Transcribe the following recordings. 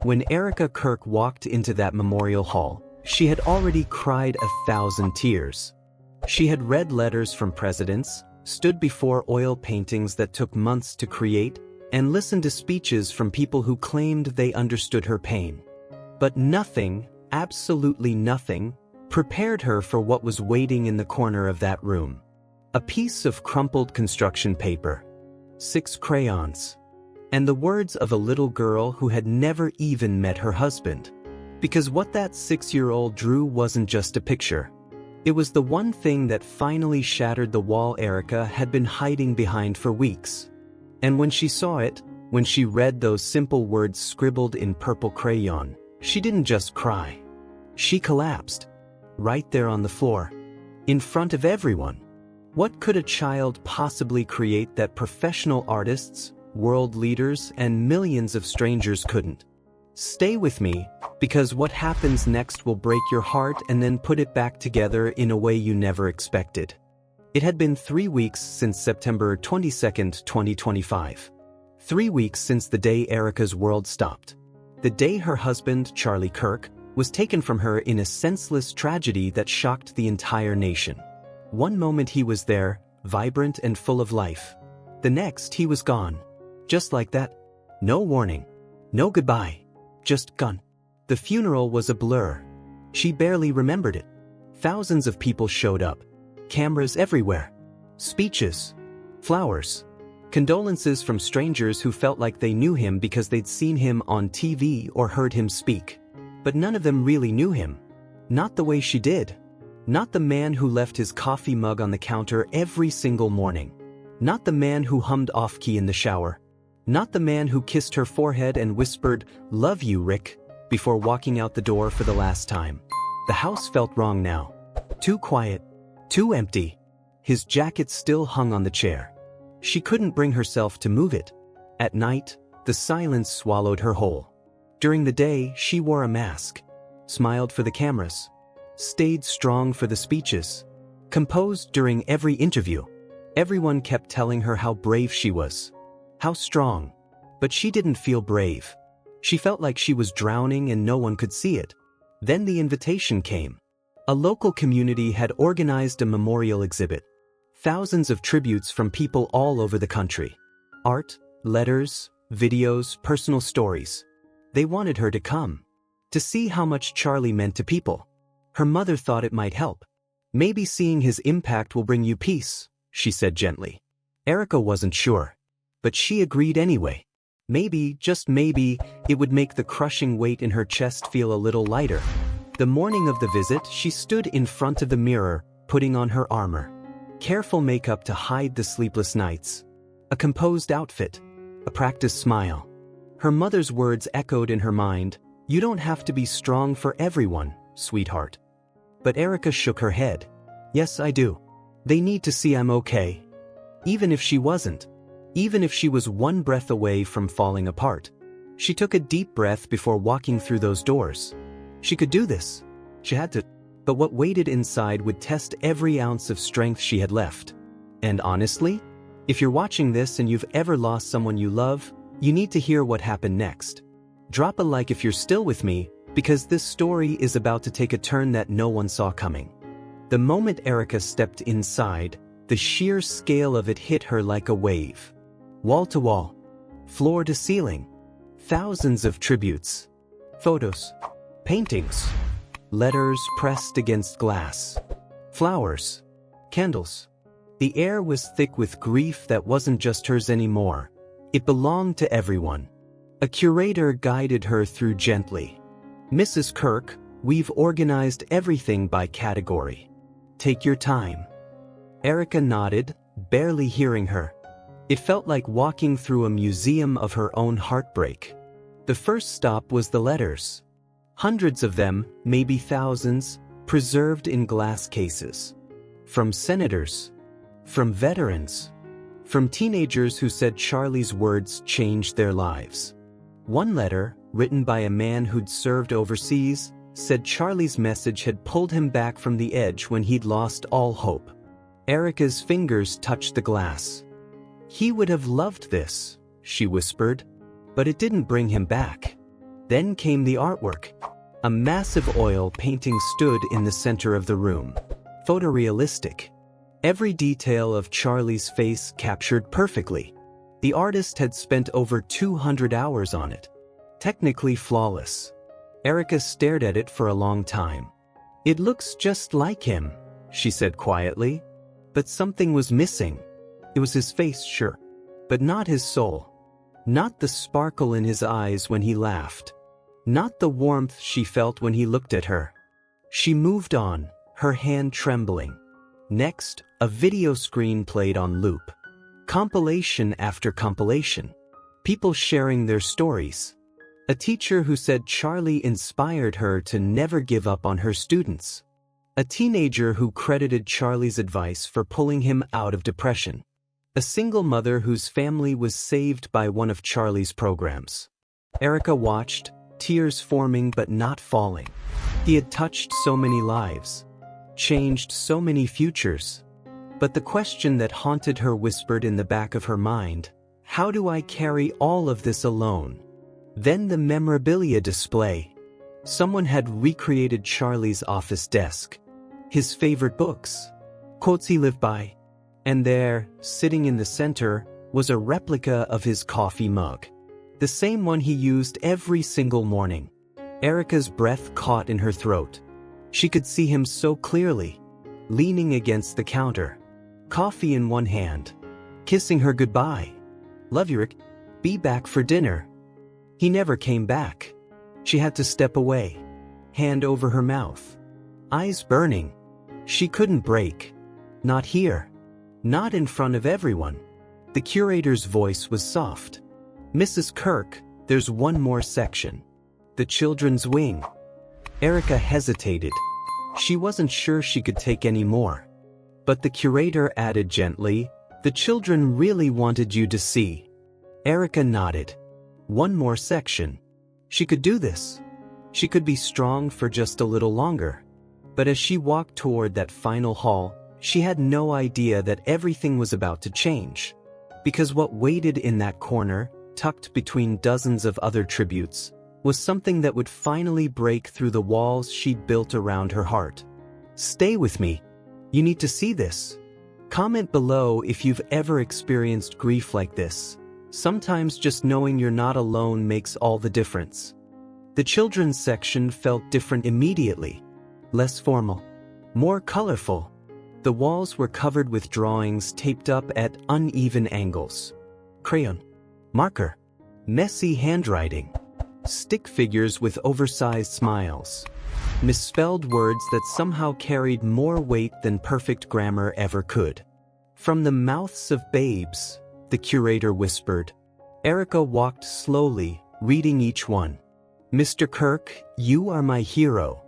When Erika Kirk walked into that memorial hall, she had already cried 1,000 tears. She had read letters from presidents, stood before oil paintings that took months to create, and listened to speeches from people who claimed they understood her pain. But nothing, absolutely nothing, prepared her for what was waiting in the corner of that room. A piece of crumpled construction paper, 6 crayons, and the words of a little girl who had never even met her husband. Because what that 6-year-old drew wasn't just a picture. It was the one thing that finally shattered the wall Erika had been hiding behind for weeks. And when she saw it, when she read those simple words scribbled in purple crayon, she didn't just cry. She collapsed. Right there on the floor. In front of everyone. What could a child possibly create that professional artists, world leaders, and millions of strangers couldn't? Stay with me, because what happens next will break your heart and then put it back together in a way you never expected. It had been 3 weeks since September 22, 2025. 3 weeks since the day Erika's world stopped. The day her husband, Charlie Kirk, was taken from her in a senseless tragedy that shocked the entire nation. One moment he was there, vibrant and full of life. The next he was gone. Just like that. No warning. No goodbye. Just gone. The funeral was a blur. She barely remembered it. Thousands of people showed up. Cameras everywhere. Speeches. Flowers. Condolences from strangers who felt like they knew him because they'd seen him on TV or heard him speak. But none of them really knew him. Not the way she did. Not the man who left his coffee mug on the counter every single morning. Not the man who hummed off-key in the shower. Not the man who kissed her forehead and whispered, "Love you, Rick," before walking out the door for the last time. The house felt wrong now. Too quiet. Too empty. His jacket still hung on the chair. She couldn't bring herself to move it. At night, the silence swallowed her whole. During the day, she wore a mask. Smiled for the cameras. Stayed strong for the speeches. Composed during every interview. Everyone kept telling her how brave she was. How strong. But she didn't feel brave. She felt like she was drowning and no one could see it. Then the invitation came. A local community had organized a memorial exhibit. Thousands of tributes from people all over the country. Art, letters, videos, personal stories. They wanted her to come. To see how much Charlie meant to people. Her mother thought it might help. "Maybe seeing his impact will bring you peace," she said gently. Erika wasn't sure. But she agreed anyway. Maybe, just maybe, it would make the crushing weight in her chest feel a little lighter. The morning of the visit, she stood in front of the mirror, putting on her armor. Careful makeup to hide the sleepless nights. A composed outfit. A practiced smile. Her mother's words echoed in her mind, "You don't have to be strong for everyone, sweetheart." But Erika shook her head. "Yes, I do. They need to see I'm okay." Even if she wasn't. Even if she was one breath away from falling apart. She took a deep breath before walking through those doors. She could do this. She had to. But what waited inside would test every ounce of strength she had left. And honestly, if you're watching this and you've ever lost someone you love, you need to hear what happened next. Drop a like if you're still with me, because this story is about to take a turn that no one saw coming. The moment Erika stepped inside, the sheer scale of it hit her like a wave. Wall to wall. Floor to ceiling. Thousands of tributes. Photos. Paintings. Letters pressed against glass. Flowers. Candles. The air was thick with grief that wasn't just hers anymore. It belonged to everyone. A curator guided her through gently. "Mrs. Kirk, we've organized everything by category. Take your time." Erika nodded, barely hearing her. It felt like walking through a museum of her own heartbreak. The first stop was the letters. Hundreds of them, maybe thousands, preserved in glass cases. From senators. From veterans. From teenagers who said Charlie's words changed their lives. One letter, written by a man who'd served overseas, said Charlie's message had pulled him back from the edge when he'd lost all hope. Erika's fingers touched the glass. "He would have loved this," she whispered. But it didn't bring him back. Then came the artwork. A massive oil painting stood in the center of the room. Photorealistic. Every detail of Charlie's face captured perfectly. The artist had spent over 200 hours on it. Technically flawless. Erika stared at it for a long time. "It looks just like him," she said quietly. But something was missing. It was his face, sure, but not his soul. Not the sparkle in his eyes when he laughed. Not the warmth she felt when he looked at her. She moved on, her hand trembling. Next, a video screen played on loop. Compilation after compilation. People sharing their stories. A teacher who said Charlie inspired her to never give up on her students. A teenager who credited Charlie's advice for pulling him out of depression. A single mother whose family was saved by one of Charlie's programs. Erika watched, tears forming but not falling. He had touched so many lives. Changed so many futures. But the question that haunted her whispered in the back of her mind, "How do I carry all of this alone?" Then the memorabilia display. Someone had recreated Charlie's office desk. His favorite books. Quotes he lived by. And there, sitting in the center, was a replica of his coffee mug. The same one he used every single morning. Erika's breath caught in her throat. She could see him so clearly, leaning against the counter. Coffee in one hand. Kissing her goodbye. "Love you, Rick. Be back for dinner." He never came back. She had to step away. Hand over her mouth. Eyes burning. She couldn't break. Not here. Not in front of everyone. The curator's voice was soft. "Mrs. Kirk, there's one more section. The children's wing." Erika hesitated. She wasn't sure she could take any more. But the curator added gently, "The children really wanted you to see." Erika nodded. One more section. She could do this. She could be strong for just a little longer. But as she walked toward that final hall, she had no idea that everything was about to change. Because what waited in that corner, tucked between dozens of other tributes, was something that would finally break through the walls she'd built around her heart. Stay with me. You need to see this. Comment below if you've ever experienced grief like this. Sometimes just knowing you're not alone makes all the difference. The children's section felt different immediately. Less formal. More colorful. The walls were covered with drawings taped up at uneven angles. Crayon. Marker. Messy handwriting. Stick figures with oversized smiles. Misspelled words that somehow carried more weight than perfect grammar ever could. From the mouths of babes, the curator whispered. Erika walked slowly, reading each one. "Mr. Kirk, you are my hero."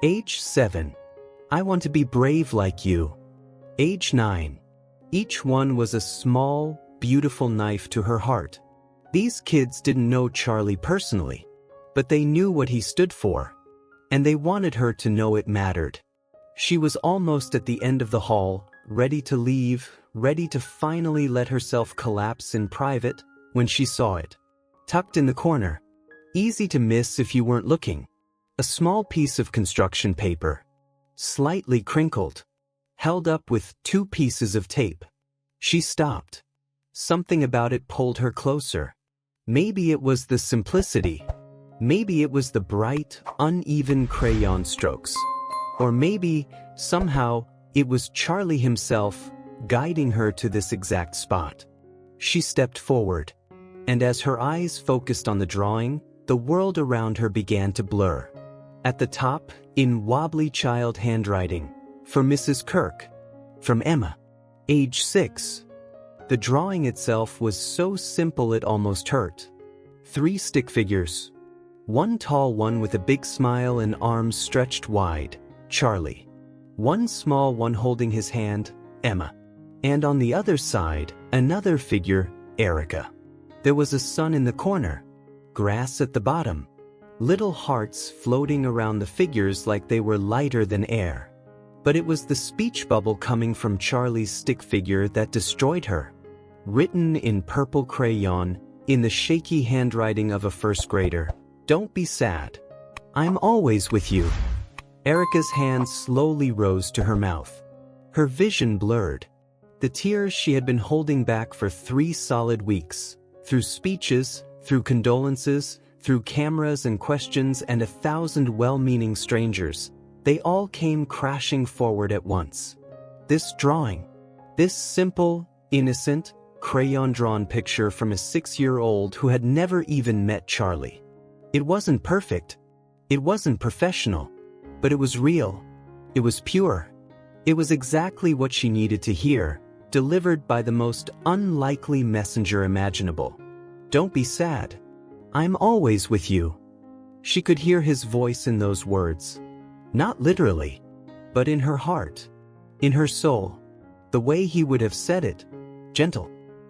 Age 7. "I want to be brave like you." Age 9. Each one was a small, beautiful knife to her heart. These kids didn't know Charlie personally, but they knew what he stood for. And they wanted her to know it mattered. She was almost at the end of the hall, ready to leave, ready to finally let herself collapse in private, when she saw it. Tucked in the corner. Easy to miss if you weren't looking. A small piece of construction paper. Slightly crinkled. Held up with 2 pieces of tape. She stopped. Something about it pulled her closer. Maybe it was the simplicity. Maybe it was the bright, uneven crayon strokes. Or maybe, somehow, it was Charlie himself, guiding her to this exact spot. She stepped forward. And as her eyes focused on the drawing, the world around her began to blur. At the top, in wobbly child handwriting, for Mrs. Kirk. From Emma. Age 6. The drawing itself was so simple it almost hurt. 3 stick figures. One tall one with a big smile and arms stretched wide, Charlie. One small one holding his hand, Emma. And on the other side, another figure, Erika. There was a sun in the corner. Grass at the bottom. Little hearts floating around the figures like they were lighter than air. But it was the speech bubble coming from Charlie's stick figure that destroyed her. Written in purple crayon, in the shaky handwriting of a first grader, Don't be sad. I'm always with you. Erika's hand slowly rose to her mouth. Her vision blurred. The tears she had been holding back for 3 solid weeks, through speeches, through condolences, through cameras and questions and 1,000 well-meaning strangers, they all came crashing forward at once. This drawing, this simple, innocent, crayon-drawn picture from a 6-year-old who had never even met Charlie. It wasn't perfect. It wasn't professional. But it was real. It was pure. It was exactly what she needed to hear, delivered by the most unlikely messenger imaginable. Don't be sad. I'm always with you. She could hear his voice in those words. Not literally, but in her heart, in her soul. The way he would have said it. Gentle.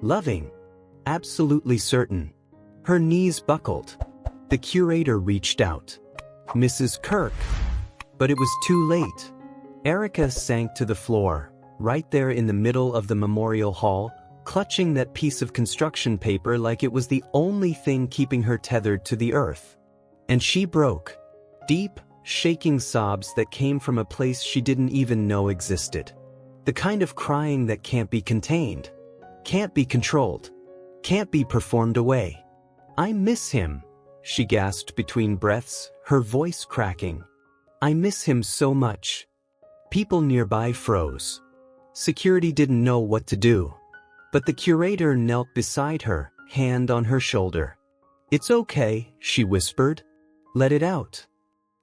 Loving. Absolutely certain. Her knees buckled. The curator reached out. Mrs. Kirk. But it was too late. Erika sank to the floor, right there in the middle of the memorial hall, clutching that piece of construction paper like it was the only thing keeping her tethered to the earth. And she broke. Deep, shaking sobs that came from a place she didn't even know existed. The kind of crying that can't be contained, can't be controlled, can't be performed away. I miss him, she gasped between breaths, her voice cracking. I miss him so much. People nearby froze. Security didn't know what to do. But the curator knelt beside her, hand on her shoulder. It's okay, she whispered. Let it out.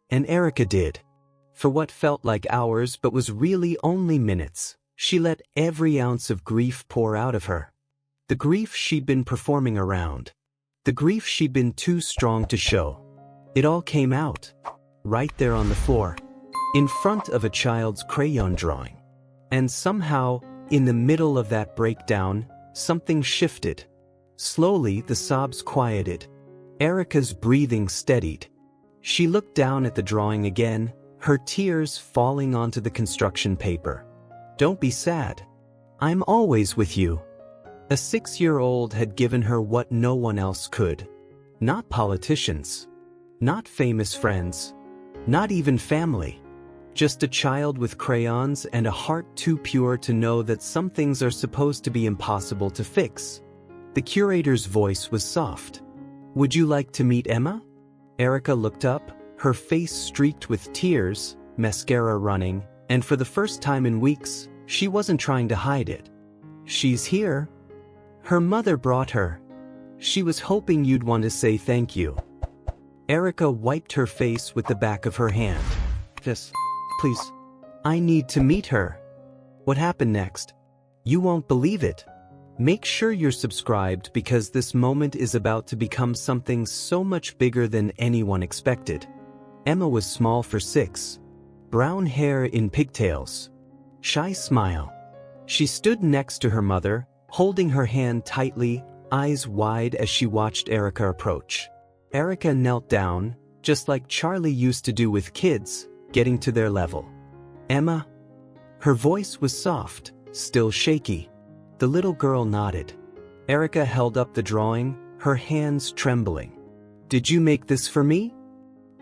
And Erika did. For what felt like hours but was really only minutes, she let every ounce of grief pour out of her. The grief she'd been performing around. The grief she'd been too strong to show. It all came out. Right there on the floor. In front of a child's crayon drawing. And somehow, in the middle of that breakdown, something shifted. Slowly, the sobs quieted. Erika's breathing steadied. She looked down at the drawing again, her tears falling onto the construction paper. Don't be sad. I'm always with you. A 6-year-old had given her what no one else could. Not politicians. Not famous friends. Not even family. Just a child with crayons and a heart too pure to know that some things are supposed to be impossible to fix. The curator's voice was soft. Would you like to meet Emma? Erika looked up, her face streaked with tears, mascara running, and for the first time in weeks, she wasn't trying to hide it. She's here. Her mother brought her. She was hoping you'd want to say thank you. Erika wiped her face with the back of her hand. Just, please. I need to meet her. What happened next? You won't believe it. Make sure you're subscribed because this moment is about to become something so much bigger than anyone expected. Emma was small for 6. Brown hair in pigtails. Shy smile. She stood next to her mother, holding her hand tightly, eyes wide as she watched Erika approach. Erika knelt down, just like Charlie used to do with kids, getting to their level. Emma? Her voice was soft, still shaky. The little girl nodded. Erika held up the drawing, her hands trembling. Did you make this for me?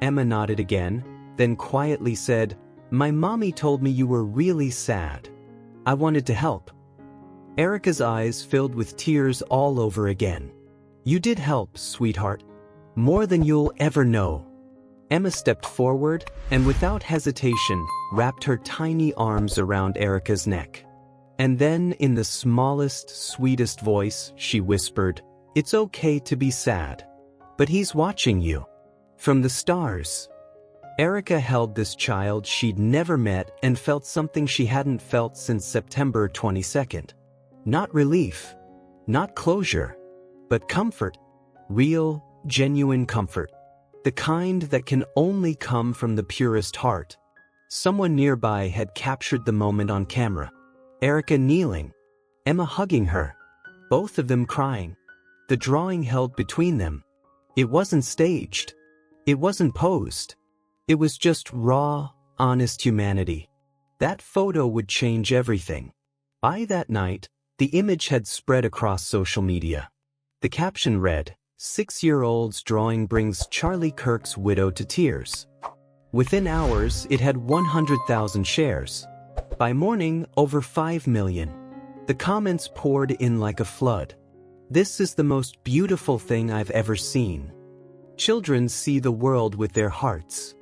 Emma nodded again, then quietly said, My mommy told me you were really sad. I wanted to help. Erika's eyes filled with tears all over again. You did help, sweetheart. More than you'll ever know. Emma stepped forward and without hesitation wrapped her tiny arms around Erika's neck. And then in the smallest, sweetest voice, she whispered, It's okay to be sad. But he's watching you. From the stars. Erika held this child she'd never met and felt something she hadn't felt since September 22nd. Not relief. Not closure. But comfort. Real, genuine comfort. The kind that can only come from the purest heart. Someone nearby had captured the moment on camera. Erika kneeling. Emma hugging her. Both of them crying. The drawing held between them. It wasn't staged. It wasn't posed. It was just raw, honest humanity. That photo would change everything. By that night, the image had spread across social media. The caption read, 6-year-old's drawing brings Charlie Kirk's widow to tears. Within hours, it had 100,000 shares. By morning, over 5 million. The comments poured in like a flood. This is the most beautiful thing I've ever seen. Children see the world with their hearts.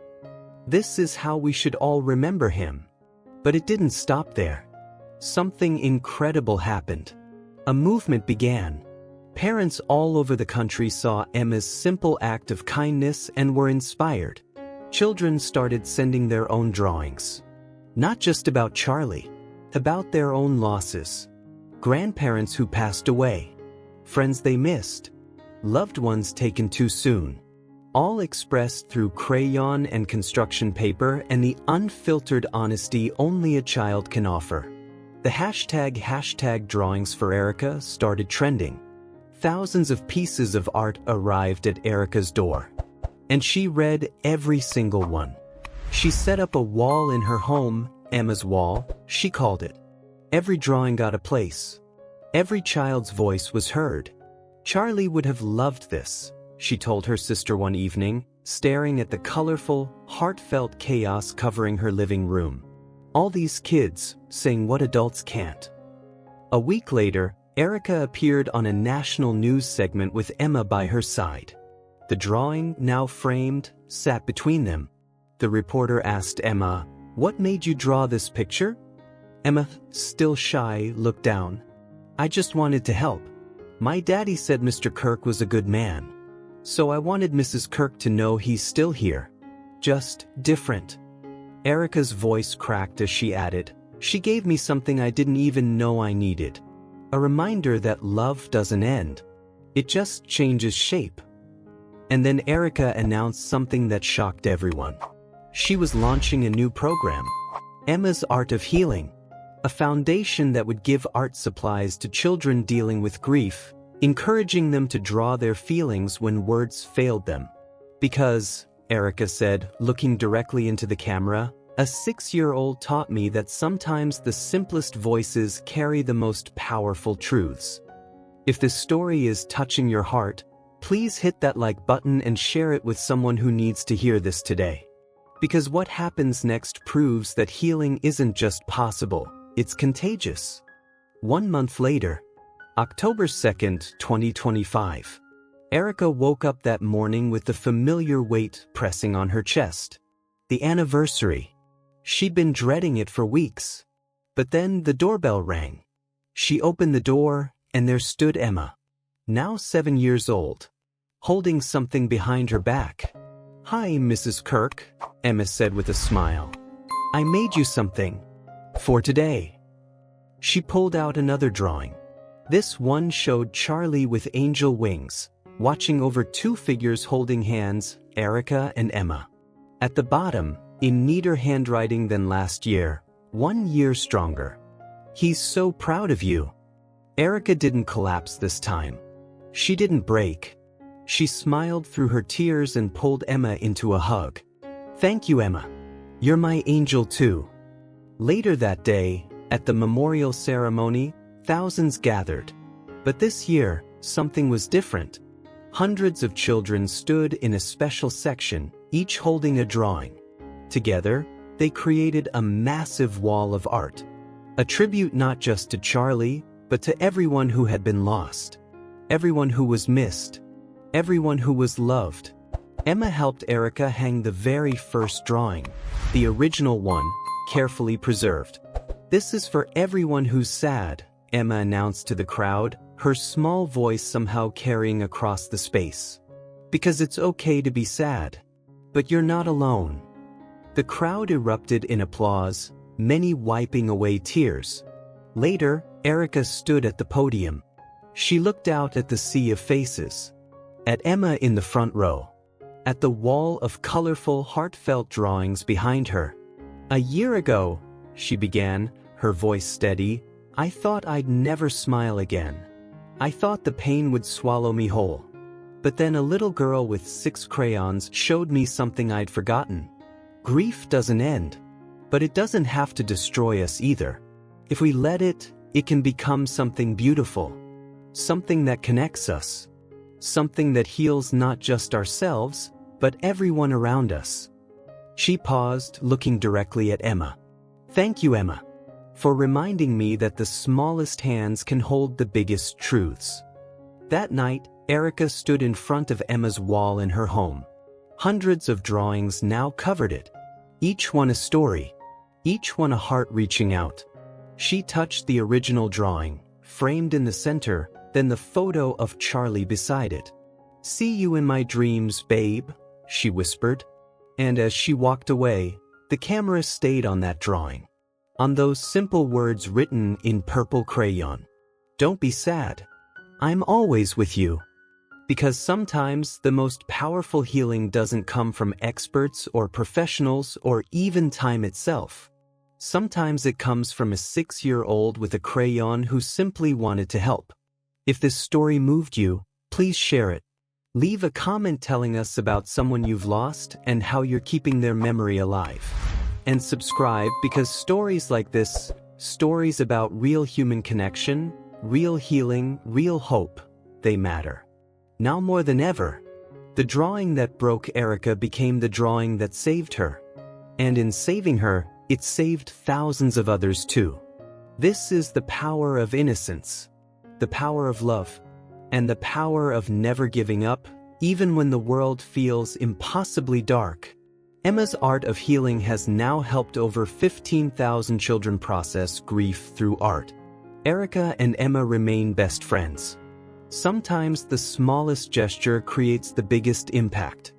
This is how we should all remember him. But it didn't stop there. Something incredible happened. A movement began. Parents all over the country saw Emma's simple act of kindness and were inspired. Children started sending their own drawings. Not just about Charlie, about their own losses. Grandparents who passed away. Friends they missed. Loved ones taken too soon. All expressed through crayon and construction paper and the unfiltered honesty only a child can offer. The hashtag drawings for Erika started trending. Thousands of pieces of art arrived at Erika's door. And she read every single one. She set up a wall in her home, Emma's wall, she called it. Every drawing got a place. Every child's voice was heard. Charlie would have loved this, she told her sister one evening, staring at the colorful, heartfelt chaos covering her living room. All these kids, saying what adults can't. A week later, Erika appeared on a national news segment with Emma by her side. The drawing, now framed, sat between them. The reporter asked Emma, "What made you draw this picture?" Emma, still shy, looked down. "I just wanted to help. My daddy said Mr. Kirk was a good man. So I wanted Mrs. Kirk to know he's still here. Just different." Erika's voice cracked as she added, "She gave me something I didn't even know I needed. A reminder that love doesn't end. It just changes shape." And then Erika announced something that shocked everyone. She was launching a new program, Emma's Art of Healing, a foundation that would give art supplies to children dealing with grief, encouraging them to draw their feelings when words failed them. Because, Erika said, looking directly into the camera, a 6-year-old taught me that sometimes the simplest voices carry the most powerful truths. If this story is touching your heart, please hit that like button and share it with someone who needs to hear this today. Because what happens next proves that healing isn't just possible, it's contagious. 1 month later, October 2nd, 2025. Erika woke up that morning with the familiar weight pressing on her chest. The anniversary. She'd been dreading it for weeks. But then the doorbell rang. She opened the door, and there stood Emma, now 7 years old, holding something behind her back. "Hi, Mrs. Kirk," Emma said with a smile. "I made you something. For today." She pulled out another drawing. This one showed Charlie with angel wings, watching over 2 figures holding hands, Erika and Emma. At the bottom, in neater handwriting than last year, 1 year stronger. "He's so proud of you." Erika didn't collapse this time. She didn't break. She smiled through her tears and pulled Emma into a hug. "Thank you, Emma. You're my angel too." Later that day, at the memorial ceremony, thousands gathered. But this year, something was different. Hundreds of children stood in a special section, each holding a drawing. Together, they created a massive wall of art. A tribute not just to Charlie, but to everyone who had been lost. Everyone who was missed. Everyone who was loved. Emma helped Erika hang the very first drawing, the original one, carefully preserved. "This is for everyone who's sad," Emma announced to the crowd, her small voice somehow carrying across the space. "Because it's okay to be sad. But you're not alone." The crowd erupted in applause, many wiping away tears. Later, Erika stood at the podium. She looked out at the sea of faces. At Emma in the front row. At the wall of colorful, heartfelt drawings behind her. "A year ago," she began, her voice steady, "I thought I'd never smile again. I thought the pain would swallow me whole. But then a little girl with 6 crayons showed me something I'd forgotten. Grief doesn't end. But it doesn't have to destroy us either. If we let it, it can become something beautiful. Something that connects us. something that heals not just ourselves, but everyone around us. She paused, looking directly at Emma. Thank you, Emma, for reminding me that the smallest hands can hold the biggest truths. That night, Erika stood in front of Emma's wall in her home. Hundreds of drawings now covered it, each one a story, each one a heart reaching out. She touched the original drawing, framed in the center, then the photo of Charlie beside it. See you in my dreams, babe, she whispered. And as she walked away, the camera stayed on that drawing, on those simple words written in purple crayon. Don't be sad. I'm always with you. Because sometimes the most powerful healing doesn't come from experts or professionals or even time itself. Sometimes it comes from a 6-year-old with a crayon who simply wanted to help. If this story moved you, please share it. Leave a comment telling us about someone you've lost and how you're keeping their memory alive. And subscribe, because stories like this, stories about real human connection, real healing, real hope, they matter. Now more than ever. The drawing that broke Erika became the drawing that saved her. And in saving her, it saved thousands of others too. This is the power of innocence, the power of love, and the power of never giving up, even when the world feels impossibly dark. Emma's art of healing has now helped over 15,000 children process grief through art. Erika and Emma remain best friends. Sometimes the smallest gesture creates the biggest impact.